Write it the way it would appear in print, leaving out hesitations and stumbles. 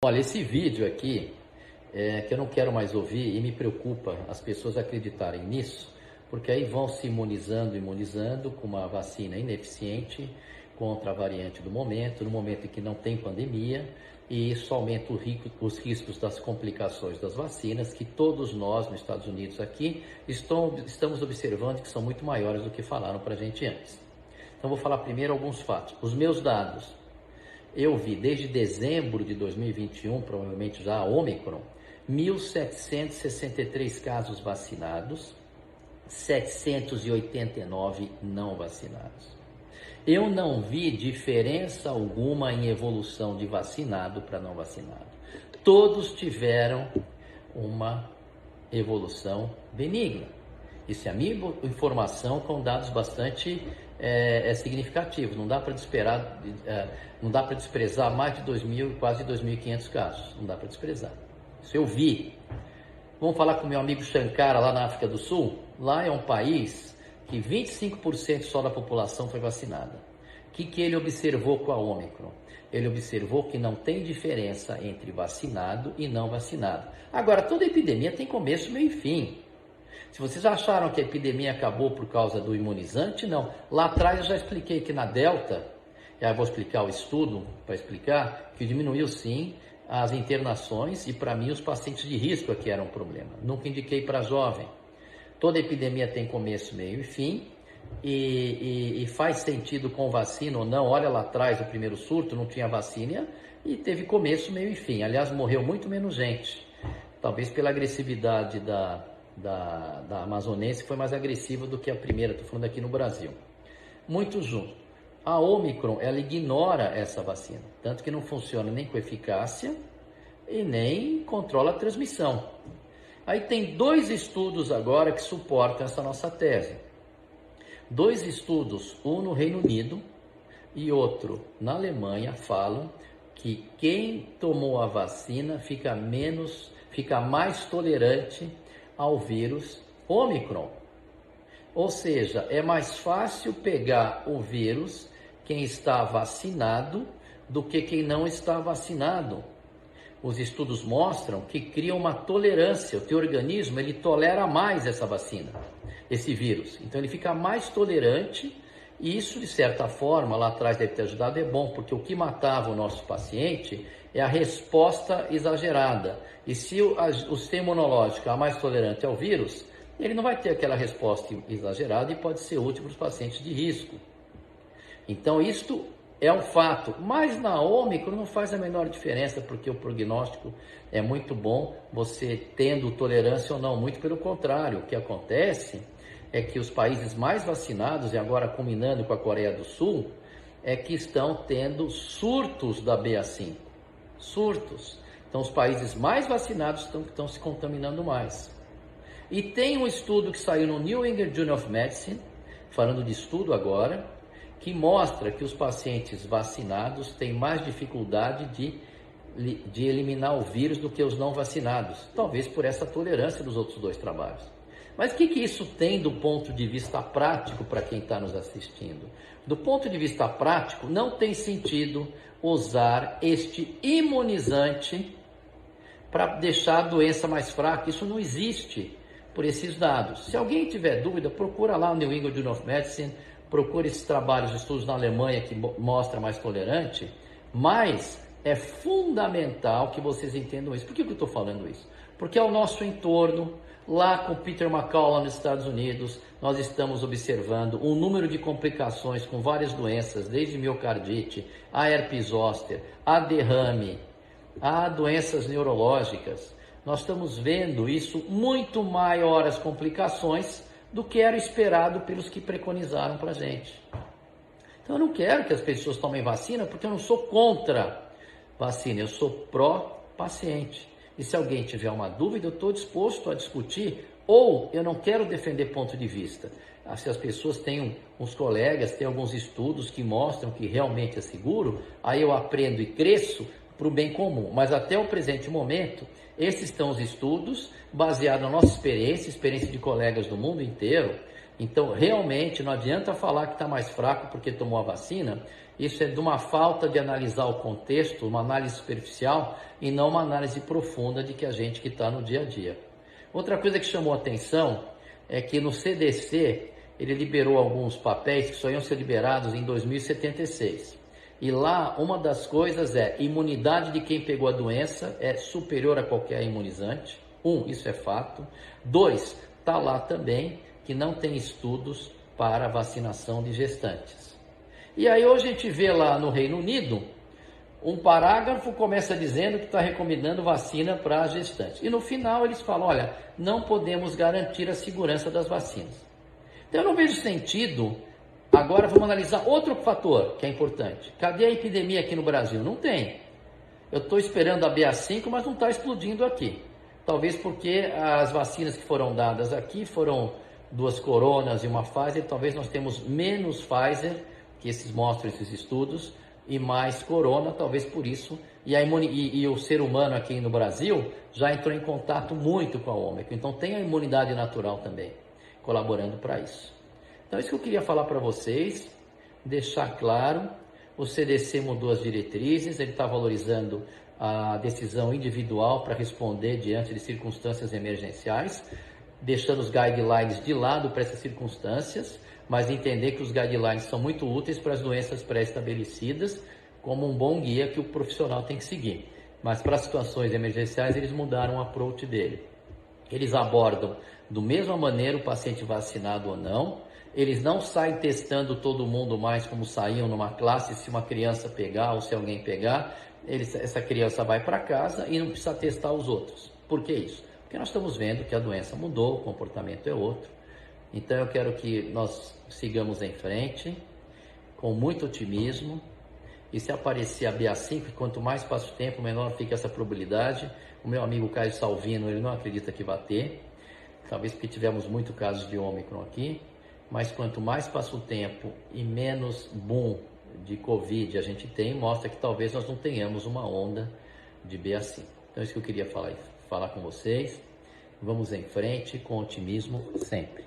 Olha, esse vídeo aqui, que eu não quero mais ouvir e me preocupa as pessoas acreditarem nisso, porque aí vão se imunizando com uma vacina ineficiente contra a variante do momento, no momento em que não tem pandemia, e isso aumenta os riscos das complicações das vacinas, que todos nós, nos Estados Unidos aqui, estamos observando que são muito maiores do que falaram para a gente antes. Então, vou falar primeiro alguns fatos. Os meus dados. Eu vi desde dezembro de 2021, provavelmente já a Ômicron, 1.763 casos vacinados, 789 não vacinados. Eu não vi diferença alguma em evolução de vacinado para não vacinado. Todos tiveram uma evolução benigna. Isso é a minha informação com dados bastante significativos. Não dá para desprezar mais de 2.000, quase 2.500 casos. Não dá para desprezar. Isso eu vi. Vamos falar com meu amigo Shankara lá na África do Sul? Lá é um país que 25% só da população foi vacinada. O que ele observou com a Ômicron? Ele observou que não tem diferença entre vacinado e não vacinado. Agora, toda epidemia tem começo, meio e fim. Se vocês acharam que a epidemia acabou por causa do imunizante, não. Lá atrás eu já expliquei que na Delta, eu vou explicar o estudo para explicar, que diminuiu sim as internações e para mim os pacientes de risco aqui eram um problema. Nunca indiquei para jovem. Toda epidemia tem começo, meio e fim e faz sentido com vacina ou não. Olha lá atrás, o primeiro surto não tinha vacina e teve começo, meio e fim. Aliás, morreu muito menos gente. Talvez pela agressividade da amazonense foi mais agressiva do que a primeira, estou falando aqui no Brasil. Muito junto. A Ômicron, ela ignora essa vacina, tanto que não funciona nem com eficácia e nem controla a transmissão. Aí tem dois estudos agora que suportam essa nossa tese. Dois estudos, um no Reino Unido e outro na Alemanha, falam que quem tomou a vacina fica mais tolerante ao vírus Ômicron. Ou seja, é mais fácil pegar o vírus quem está vacinado do que quem não está vacinado. Os estudos mostram que cria uma tolerância, o teu organismo ele tolera mais essa vacina, esse vírus. Então ele fica mais tolerante e isso de certa forma lá atrás deve ter ajudado, é bom, porque o que matava o nosso paciente é a resposta exagerada. E se o sistema imunológico é mais tolerante ao vírus, ele não vai ter aquela resposta exagerada e pode ser útil para os pacientes de risco. Então, isto é um fato. Mas na Ômicron não faz a menor diferença, porque o prognóstico é muito bom, você tendo tolerância ou não. Muito pelo contrário, o que acontece é que os países mais vacinados, e agora combinando com a Coreia do Sul, é que estão tendo surtos da BA5. Surtos. Então, os países mais vacinados estão se contaminando mais. E tem um estudo que saiu no New England Journal of Medicine, falando de estudo agora, que mostra que os pacientes vacinados têm mais dificuldade de eliminar o vírus do que os não vacinados. Talvez por essa tolerância dos outros dois trabalhos. Mas o que isso tem do ponto de vista prático para quem está nos assistindo? Do ponto de vista prático, não tem sentido usar este imunizante para deixar a doença mais fraca. Isso não existe por esses dados. Se alguém tiver dúvida, procura lá no New England Journal of Medicine, procura esses trabalhos, estudos na Alemanha que mostra mais tolerante, mas é fundamental que vocês entendam isso. Por que eu estou falando isso? Porque ao nosso entorno, lá com Peter McCullough nos Estados Unidos, nós estamos observando um número de complicações com várias doenças, desde miocardite, a herpes zoster, a derrame, a doenças neurológicas. Nós estamos vendo isso muito maiores complicações do que era esperado pelos que preconizaram para a gente. Então eu não quero que as pessoas tomem vacina porque eu não sou contra vacina, eu sou pró-paciente. E se alguém tiver uma dúvida, eu estou disposto a discutir, ou eu não quero defender ponto de vista. Se as pessoas têm uns colegas, têm alguns estudos que mostram que realmente é seguro, aí eu aprendo e cresço para o bem comum. Mas até o presente momento, esses são os estudos baseados na nossa experiência de colegas do mundo inteiro. Então, realmente, não adianta falar que está mais fraco porque tomou a vacina, Isso é de uma falta de analisar o contexto, uma análise superficial e não uma análise profunda de que a gente que está no dia a dia. Outra coisa que chamou a atenção é que no CDC ele liberou alguns papéis que só iam ser liberados em 2076. E lá uma das coisas é imunidade de quem pegou a doença é superior a qualquer imunizante. Isso é fato. 2, está lá também que não tem estudos para vacinação de gestantes. E aí hoje a gente vê lá no Reino Unido, um parágrafo começa dizendo que está recomendando vacina para gestantes. E no final eles falam, olha, não podemos garantir a segurança das vacinas. Então eu não vejo sentido. Agora vamos analisar outro fator que é importante. Cadê a epidemia aqui no Brasil? Não tem. Eu estou esperando a BA5, mas não está explodindo aqui. Talvez porque as vacinas que foram dadas aqui foram 2 Coronas e uma Pfizer. Talvez nós temos menos Pfizer, que mostram esses estudos, e mais Corona, talvez por isso. E o ser humano aqui no Brasil já entrou em contato muito com a Ômicron. Então tem a imunidade natural também, colaborando para isso. Então, isso que eu queria falar para vocês, deixar claro, o CDC mudou as diretrizes, ele está valorizando a decisão individual para responder diante de circunstâncias emergenciais, deixando os guidelines de lado para essas circunstâncias, mas entender que os guidelines são muito úteis para as doenças pré-estabelecidas, como um bom guia que o profissional tem que seguir. Mas para as situações emergenciais, eles mudaram o approach dele. Eles abordam do mesma maneira o paciente vacinado ou não. Eles não saem testando todo mundo mais como saíam numa classe, se uma criança pegar ou se alguém pegar, essa criança vai para casa e não precisa testar os outros. Por que isso? Porque nós estamos vendo que a doença mudou, o comportamento é outro. Então eu quero que nós sigamos em frente, com muito otimismo, e se aparecer a BA5, quanto mais passa o tempo, menor fica essa probabilidade. O meu amigo Caio Salvino, ele não acredita que vai ter, talvez porque tivemos muitos casos de Ômicron aqui. Mas quanto mais passa o tempo e menos boom de Covid a gente tem, mostra que talvez nós não tenhamos uma onda de BA5. Então é isso que eu queria falar com vocês. Vamos em frente com otimismo sempre.